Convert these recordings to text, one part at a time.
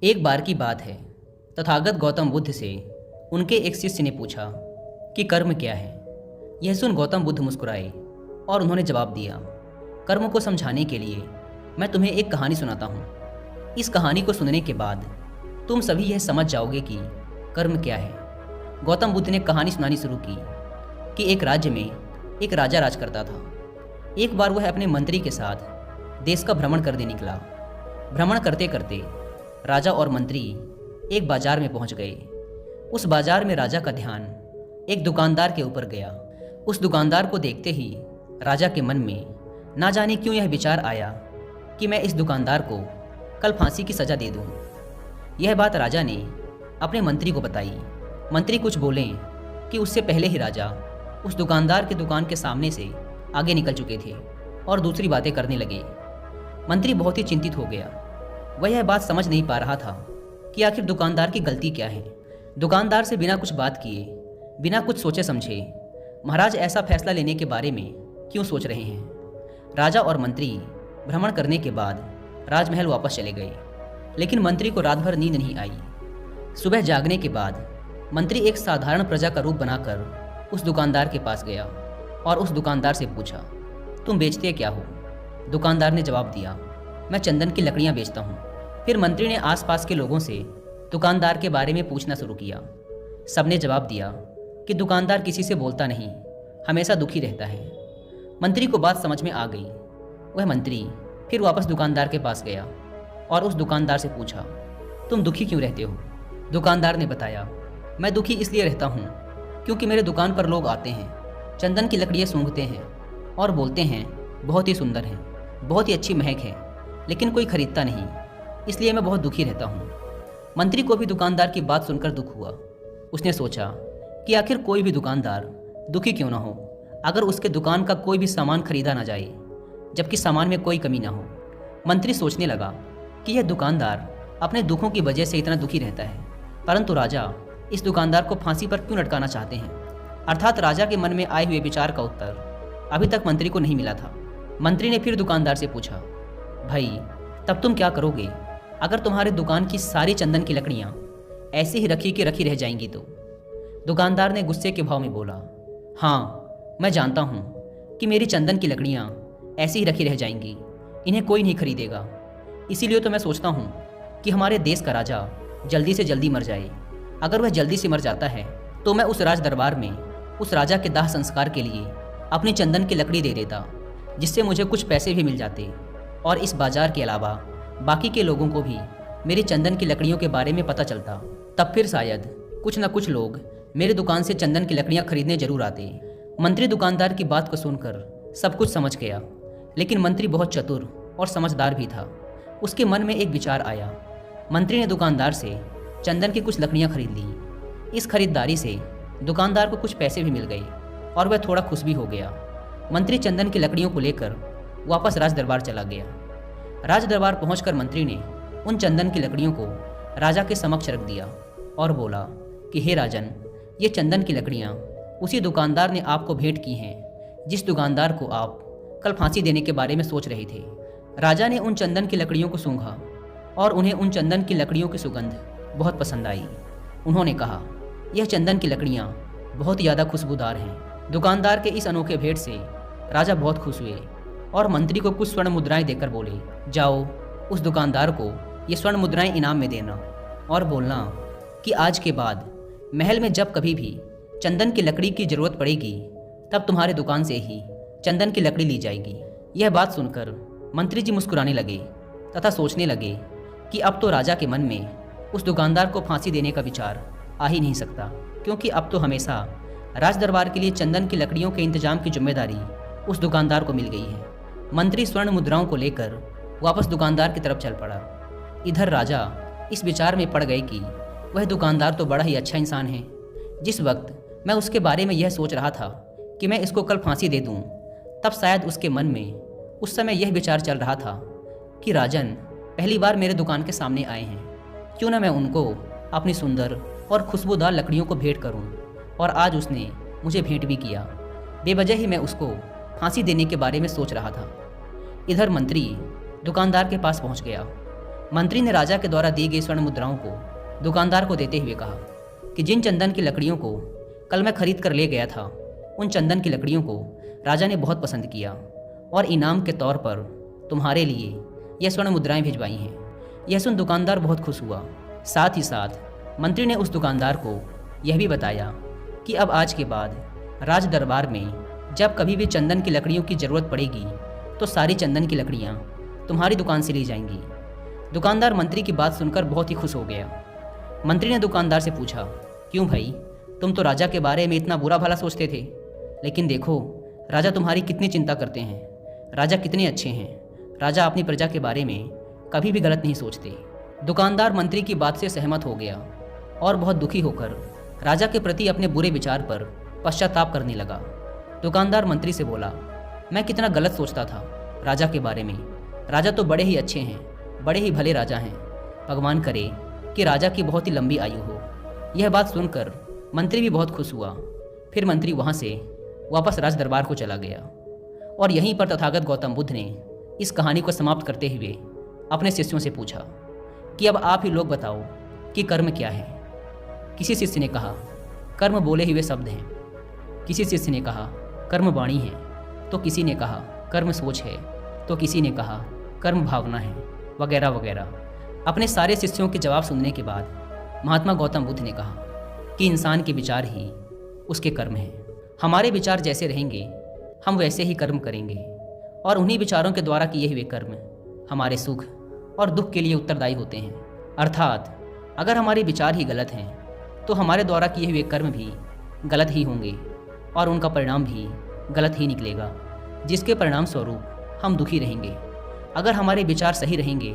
एक बार की बात है। तथागत गौतम बुद्ध से उनके एक शिष्य ने पूछा कि कर्म क्या है। यह सुन गौतम बुद्ध मुस्कुराए और उन्होंने जवाब दिया, कर्म को समझाने के लिए मैं तुम्हें एक कहानी सुनाता हूँ। इस कहानी को सुनने के बाद तुम सभी यह समझ जाओगे कि कर्म क्या है। गौतम बुद्ध ने कहानी सुनानी शुरू की कि एक राज्य में एक राजा राज करता था। एक बार वह अपने मंत्री के साथ देश का भ्रमण करने निकला। भ्रमण करते करते राजा और मंत्री एक बाजार में पहुंच गए। उस बाजार में राजा का ध्यान एक दुकानदार के ऊपर गया। उस दुकानदार को देखते ही राजा के मन में ना जाने क्यों यह विचार आया कि मैं इस दुकानदार को कल फांसी की सज़ा दे दूं। यह बात राजा ने अपने मंत्री को बताई। मंत्री कुछ बोले कि उससे पहले ही राजा उस दुकानदार के दुकान के सामने से आगे निकल चुके थे और दूसरी बातें करने लगे। मंत्री बहुत ही चिंतित हो गया। वह यह बात समझ नहीं पा रहा था कि आखिर दुकानदार की गलती क्या है। दुकानदार से बिना कुछ बात किए, बिना कुछ सोचे समझे महाराज ऐसा फैसला लेने के बारे में क्यों सोच रहे हैं। राजा और मंत्री भ्रमण करने के बाद राजमहल वापस चले गए, लेकिन मंत्री को रात भर नींद नहीं आई। सुबह जागने के बाद मंत्री एक साधारण प्रजा का रूप बनाकर उस दुकानदार के पास गया और उस दुकानदार से पूछा, तुम बेचते क्या हो? दुकानदार ने जवाब दिया, मैं चंदन की लकड़ियाँ बेचता हूँ। फिर मंत्री ने आसपास के लोगों से दुकानदार के बारे में पूछना शुरू किया। सबने जवाब दिया कि दुकानदार किसी से बोलता नहीं, हमेशा दुखी रहता है। मंत्री को बात समझ में आ गई। वह मंत्री फिर वापस दुकानदार के पास गया और उस दुकानदार से पूछा, तुम दुखी क्यों रहते हो? दुकानदार ने बताया, मैं दुखी इसलिए रहता हूँ क्योंकि मेरे दुकान पर लोग आते हैं, चंदन की लकड़ियाँ सूंघते हैं और बोलते हैं बहुत ही सुंदर है, बहुत ही अच्छी महक है, लेकिन कोई खरीदता नहीं, इसलिए मैं बहुत दुखी रहता हूँ। मंत्री को भी दुकानदार की बात सुनकर दुख हुआ। उसने सोचा कि आखिर कोई भी दुकानदार दुखी क्यों ना हो अगर उसके दुकान का कोई भी सामान खरीदा ना जाए, जबकि सामान में कोई कमी ना हो। मंत्री सोचने लगा कि यह दुकानदार अपने दुखों की वजह से इतना दुखी रहता है, परंतु राजा इस दुकानदार को फांसी पर क्यों लटकाना चाहते हैं। अर्थात राजा के मन में आए हुए विचार का उत्तर अभी तक मंत्री को नहीं मिला था। मंत्री ने फिर दुकानदार से पूछा, भाई तब तुम क्या करोगे अगर तुम्हारे दुकान की सारी चंदन की लकड़ियाँ ऐसी ही रखी रह जाएंगी तो? दुकानदार ने गुस्से के भाव में बोला, हाँ मैं जानता हूँ कि मेरी चंदन की लकड़ियाँ ऐसी ही रखी रह जाएंगी, इन्हें कोई नहीं खरीदेगा। इसीलिए तो मैं सोचता हूँ कि हमारे देश का राजा जल्दी से जल्दी मर जाए। अगर वह जल्दी से मर जाता है तो मैं उस राज दरबार में उस राजा के दाह संस्कार के लिए अपनी चंदन की लकड़ी दे देता, जिससे मुझे कुछ पैसे भी मिल जाते और इस बाजार के अलावा बाकी के लोगों को भी मेरी चंदन की लकड़ियों के बारे में पता चलता। तब फिर शायद कुछ न कुछ लोग मेरी दुकान से चंदन की लकड़ियाँ खरीदने जरूर आते। मंत्री दुकानदार की बात को सुनकर सब कुछ समझ गया, लेकिन मंत्री बहुत चतुर और समझदार भी था। उसके मन में एक विचार आया। मंत्री ने दुकानदार से चंदन की कुछ लकड़ियाँ खरीद ली। इस खरीदारी से दुकानदार को कुछ पैसे भी मिल गए और वह थोड़ा खुश भी हो गया। मंत्री चंदन की लकड़ियों को लेकर वापस राज दरबार चला गया। राज दरबार पहुंचकर मंत्री ने उन चंदन की लकड़ियों को राजा के समक्ष रख दिया और बोला कि हे राजन, ये चंदन की लकड़ियाँ उसी दुकानदार ने आपको भेंट की हैं जिस दुकानदार को आप कल फांसी देने के बारे में सोच रहे थे। राजा ने उन चंदन की लकड़ियों को सूंघा और उन्हें उन चंदन की लकड़ियों की सुगंध बहुत पसंद आई। उन्होंने कहा, यह चंदन की लकड़ियाँ बहुत ज़्यादा खुशबूदार हैं। दुकानदार के इस अनोखे भेंट से राजा बहुत खुश हुए और मंत्री को कुछ स्वर्ण मुद्राएं देकर बोले, जाओ उस दुकानदार को ये स्वर्ण मुद्राएं इनाम में देना और बोलना कि आज के बाद महल में जब कभी भी चंदन की लकड़ी की ज़रूरत पड़ेगी तब तुम्हारे दुकान से ही चंदन की लकड़ी ली जाएगी। यह बात सुनकर मंत्री जी मुस्कुराने लगे तथा सोचने लगे कि अब तो राजा के मन में उस दुकानदार को फांसी देने का विचार आ ही नहीं सकता, क्योंकि अब तो हमेशा राज दरबार के लिए चंदन की लकड़ियों के इंतजाम की जिम्मेदारी उस दुकानदार को मिल गई है। मंत्री स्वर्ण मुद्राओं को लेकर वापस दुकानदार की तरफ चल पड़ा। इधर राजा इस विचार में पड़ गए कि वह दुकानदार तो बड़ा ही अच्छा इंसान है। जिस वक्त मैं उसके बारे में यह सोच रहा था कि मैं इसको कल फांसी दे दूं, तब शायद उसके मन में उस समय यह विचार चल रहा था कि राजन पहली बार मेरे दुकान के सामने आए हैं, क्यों ना मैं उनको अपनी सुंदर और खुशबूदार लकड़ियों को भेंट करूं। और आज उसने मुझे भेंट भी किया। बेवजह ही मैं उसको फांसी देने के बारे में सोच रहा था। इधर मंत्री दुकानदार के पास पहुंच गया मंत्री ने राजा के द्वारा दी गई स्वर्ण मुद्राओं को दुकानदार को देते हुए कहा कि जिन चंदन की लकड़ियों को कल मैं खरीद कर ले गया था, उन चंदन की लकड़ियों को राजा ने बहुत पसंद किया और इनाम के तौर पर तुम्हारे लिए यह स्वर्ण मुद्राएं भिजवाई हैं। यह सुन दुकानदार बहुत खुश हुआ। साथ ही साथ मंत्री ने उस दुकानदार को यह भी बताया कि अब आज के बाद राज दरबार में जब कभी भी चंदन की लकड़ियों की ज़रूरत पड़ेगी तो सारी चंदन की लकड़ियाँ तुम्हारी दुकान से ली जाएंगी। दुकानदार मंत्री की बात सुनकर बहुत ही खुश हो गया। मंत्री ने दुकानदार से पूछा, क्यों भाई, तुम तो राजा के बारे में इतना बुरा भला सोचते थे, लेकिन देखो राजा तुम्हारी कितनी चिंता करते हैं। राजा कितने अच्छे हैं। राजा अपनी प्रजा के बारे में कभी भी गलत नहीं सोचते। दुकानदार मंत्री की बात से सहमत हो गया और बहुत दुखी होकर राजा के प्रति अपने बुरे विचार पर पश्चाताप करने लगा। दुकानदार मंत्री से बोला, मैं कितना गलत सोचता था राजा के बारे में। राजा तो बड़े ही अच्छे हैं, बड़े ही भले राजा हैं। भगवान करे कि राजा की बहुत ही लंबी आयु हो। यह बात सुनकर मंत्री भी बहुत खुश हुआ। फिर मंत्री वहाँ से वापस राज दरबार को चला गया और यहीं पर तथागत गौतम बुद्ध ने इस कहानी को समाप्त करते हुए अपने शिष्यों से पूछा कि अब आप ही लोग बताओ कि कर्म क्या है। किसी शिष्य ने कहा, कर्म बोले हुए शब्द हैं। किसी शिष्य ने कहा, कर्म वाणी है। तो किसी ने कहा, कर्म सोच है। तो किसी ने कहा, कर्म भावना है, वगैरह वगैरह। अपने सारे शिष्यों के जवाब सुनने के बाद महात्मा गौतम बुद्ध ने कहा कि इंसान के विचार ही उसके कर्म हैं। हमारे विचार जैसे रहेंगे हम वैसे ही कर्म करेंगे और उन्हीं विचारों के द्वारा किए हुए कर्म हमारे सुख और दुख के लिए उत्तरदायी होते हैं। अर्थात अगर हमारे विचार ही गलत हैं तो हमारे द्वारा किए हुए कर्म भी गलत ही होंगे और उनका परिणाम भी गलत ही निकलेगा, जिसके परिणाम स्वरूप हम दुखी रहेंगे। अगर हमारे विचार सही रहेंगे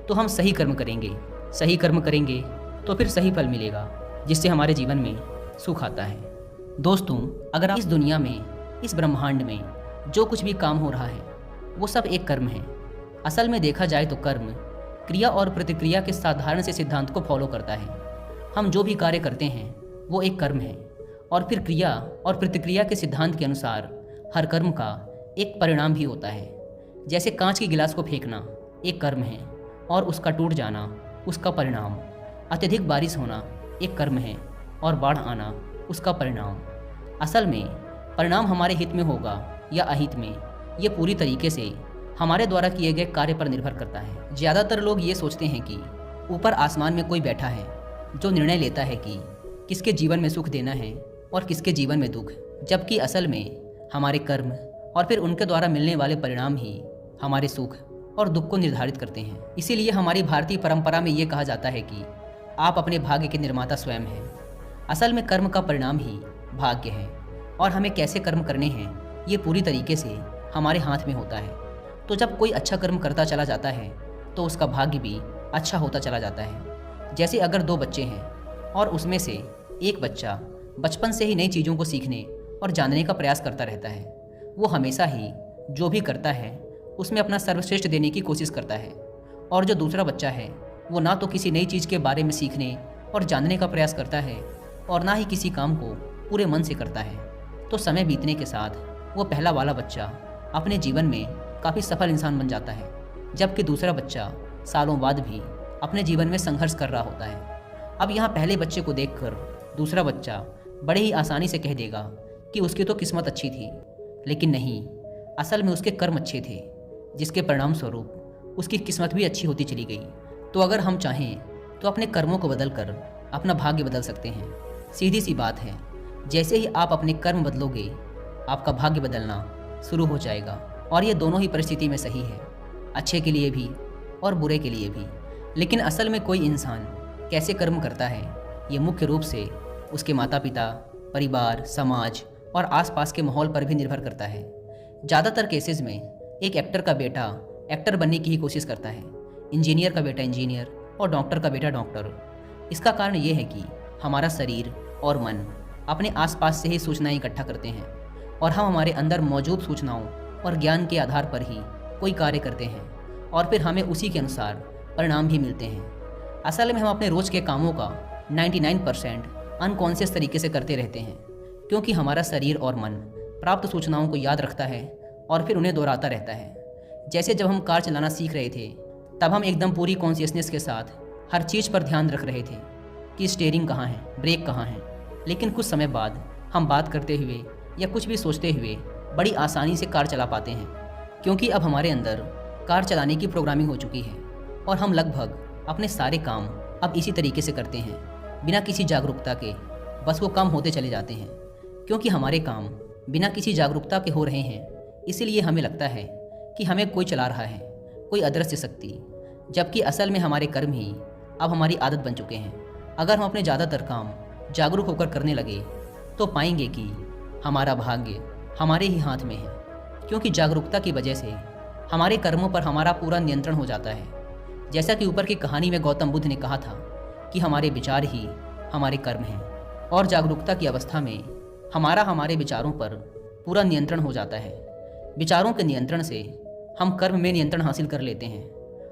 तो हम सही कर्म करेंगे। सही कर्म करेंगे तो फिर सही फल मिलेगा, जिससे हमारे जीवन में सुख आता है। दोस्तों, अगर आप इस दुनिया में, इस ब्रह्मांड में जो कुछ भी काम हो रहा है वो सब एक कर्म है। असल में देखा जाए तो कर्म क्रिया और प्रतिक्रिया के साधारण से सिद्धांत को फॉलो करता है। हम जो भी कार्य करते हैं वो एक कर्म है और फिर क्रिया और प्रतिक्रिया के सिद्धांत के अनुसार हर कर्म का एक परिणाम भी होता है। जैसे कांच के गिलास को फेंकना एक कर्म है और उसका टूट जाना उसका परिणाम। अत्यधिक बारिश होना एक कर्म है और बाढ़ आना उसका परिणाम। असल में परिणाम हमारे हित में होगा या अहित में, ये पूरी तरीके से हमारे द्वारा किए गए कार्य पर निर्भर करता है। ज़्यादातर लोग ये सोचते हैं कि ऊपर आसमान में कोई बैठा है जो निर्णय लेता है कि किसके जीवन में सुख देना है और किसके जीवन में दुख, जबकि असल में हमारे कर्म और फिर उनके द्वारा मिलने वाले परिणाम ही हमारे सुख और दुख को निर्धारित करते हैं। इसीलिए हमारी भारतीय परंपरा में ये कहा जाता है कि आप अपने भाग्य के निर्माता स्वयं हैं। असल में कर्म का परिणाम ही भाग्य है और हमें कैसे कर्म करने हैं ये पूरी तरीके से हमारे हाथ में होता है। तो जब कोई अच्छा कर्म करता चला जाता है तो उसका भाग्य भी अच्छा होता चला जाता है। जैसे अगर दो बच्चे हैं और उसमें से एक बच्चा बचपन से ही नई चीज़ों को सीखने और जानने का प्रयास करता रहता है, वो हमेशा ही जो भी करता है उसमें अपना सर्वश्रेष्ठ देने की कोशिश करता है। और जो दूसरा बच्चा है वो ना तो किसी नई चीज़ के बारे में सीखने और जानने का प्रयास करता है और ना ही किसी काम को पूरे मन से करता है। तो समय बीतने के साथ वो पहला वाला बच्चा अपने जीवन में काफ़ी सफल इंसान बन जाता है, जबकि दूसरा बच्चा सालों बाद भी अपने जीवन में संघर्ष कर रहा होता है। अब यहाँ पहले बच्चे को देखकर दूसरा बच्चा बड़े ही आसानी से कह देगा कि उसकी तो किस्मत अच्छी थी, लेकिन नहीं, असल में उसके कर्म अच्छे थे, जिसके परिणाम स्वरूप उसकी किस्मत भी अच्छी होती चली गई। तो अगर हम चाहें तो अपने कर्मों को बदलकर अपना भाग्य बदल सकते हैं। सीधी सी बात है, जैसे ही आप अपने कर्म बदलोगे आपका भाग्य बदलना शुरू हो जाएगा। और ये दोनों ही परिस्थिति में सही है, अच्छे के लिए भी और बुरे के लिए भी। लेकिन असल में कोई इंसान कैसे कर्म करता है ये मुख्य रूप से उसके माता पिता, परिवार, समाज और आसपास के माहौल पर भी निर्भर करता है। ज़्यादातर केसेस में एक एक्टर का बेटा एक्टर बनने की ही कोशिश करता है, इंजीनियर का बेटा इंजीनियर और डॉक्टर का बेटा डॉक्टर। इसका कारण ये है कि हमारा शरीर और मन अपने आसपास से ही सूचनाएं इकट्ठा करते हैं और हम हमारे अंदर मौजूद सूचनाओं और ज्ञान के आधार पर ही कोई कार्य करते हैं और फिर हमें उसी के अनुसार परिणाम भी मिलते हैं। असल में हम अपने रोज़ के कामों का 99% अनकॉन्शियस तरीके से करते रहते हैं, क्योंकि हमारा शरीर और मन प्राप्त सूचनाओं को याद रखता है और फिर उन्हें दोहराता रहता है। जैसे जब हम कार चलाना सीख रहे थे तब हम एकदम पूरी कॉन्शियसनेस के साथ हर चीज़ पर ध्यान रख रहे थे कि स्टीयरिंग कहाँ है, ब्रेक कहाँ है। लेकिन कुछ समय बाद हम बात करते हुए या कुछ भी सोचते हुए बड़ी आसानी से कार चला पाते हैं, क्योंकि अब हमारे अंदर कार चलाने की प्रोग्रामिंग हो चुकी है और हम लगभग अपने सारे काम अब इसी तरीके से करते हैं, बिना किसी जागरूकता के। बस वो कम होते चले जाते हैं, क्योंकि हमारे काम बिना किसी जागरूकता के हो रहे हैं। इसीलिए हमें लगता है कि हमें कोई चला रहा है, कोई अदृश्य शक्ति, जबकि असल में हमारे कर्म ही अब हमारी आदत बन चुके हैं। अगर हम अपने ज़्यादातर काम जागरूक होकर करने लगे तो पाएंगे कि हमारा भाग्य हमारे ही हाथ में है, क्योंकि जागरूकता की वजह से हमारे कर्मों पर हमारा पूरा नियंत्रण हो जाता है। जैसा कि ऊपर की कहानी में गौतम बुद्ध ने कहा था कि हमारे विचार ही हमारे कर्म हैं, और जागरूकता की अवस्था में हमारे विचारों पर पूरा नियंत्रण हो जाता है। विचारों के नियंत्रण से हम कर्म में नियंत्रण हासिल कर लेते हैं,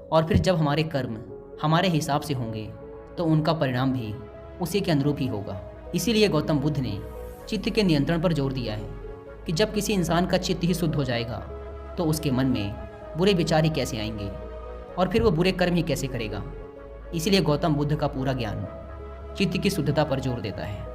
और फिर जब हमारे कर्म हमारे हिसाब से होंगे तो उनका परिणाम भी उसी के अनुरूप ही होगा। इसीलिए गौतम बुद्ध ने चित्त के नियंत्रण पर जोर दिया है कि जब किसी इंसान का चित्त ही शुद्ध हो जाएगा तो उसके मन में बुरे विचार ही कैसे आएंगे, और फिर वो बुरे कर्म ही कैसे करेगा। इसीलिए गौतम बुद्ध का पूरा ज्ञान चित्त की शुद्धता पर जोर देता है।